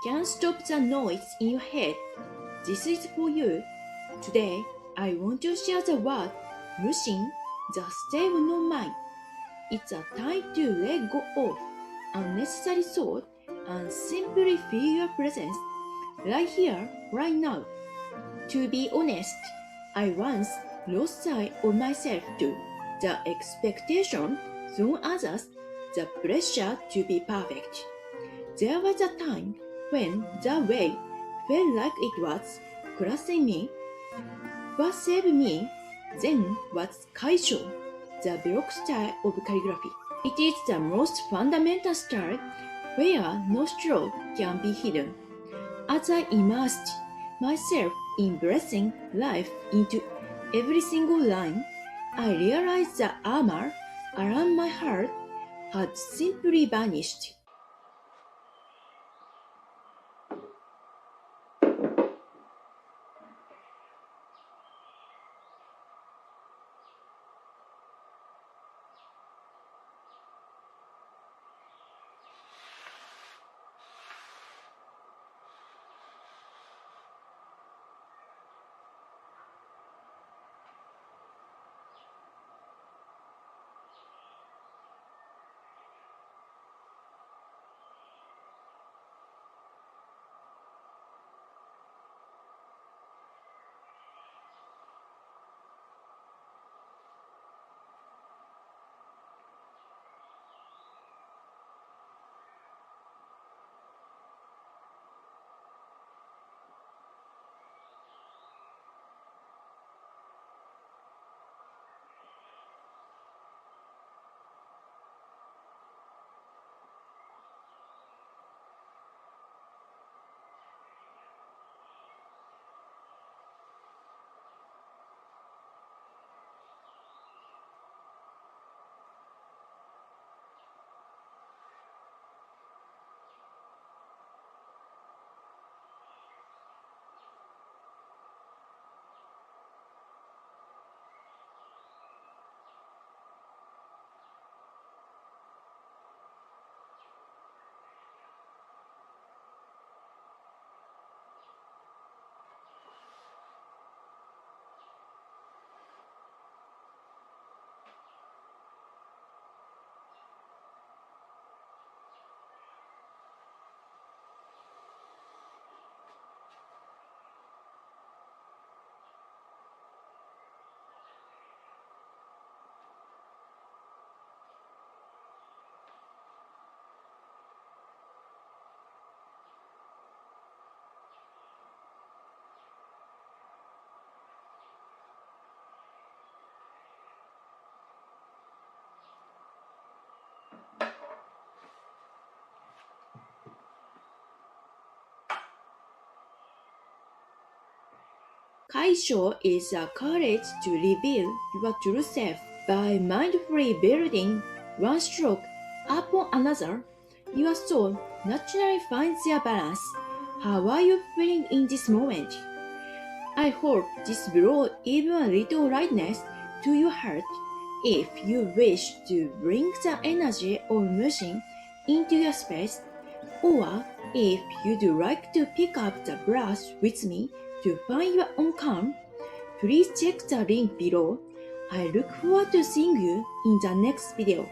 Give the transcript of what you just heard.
Can't stop the noise in your head. This is for you. Today, I want to share the word Mushin, the state of no mind. It's a time to let go of unnecessary thought and simply feel your presence right here, right now. To be honest, I once lost sight of myself too. The expectation from others, the pressure to be perfect. There was a time when the way felt like it was crushing me. What saved me then was Kaisho, the block style of calligraphy. It is the most fundamental style where no stroke can be hidden. As I immersed myself in breathing life into every single line, I realized the armor around my heart had simply vanished. Kaisho is a courage to reveal your true self by mindfully building one stroke upon another. Your soul naturally finds their balance. How are you feeling in this moment? I hope this brought even a little lightness to your heart. If you wish to bring the energy of Mushin into your space, or if you'd like to pick up the brush with me to find your own calm, please check the link below. I look forward to seeing you in the next video.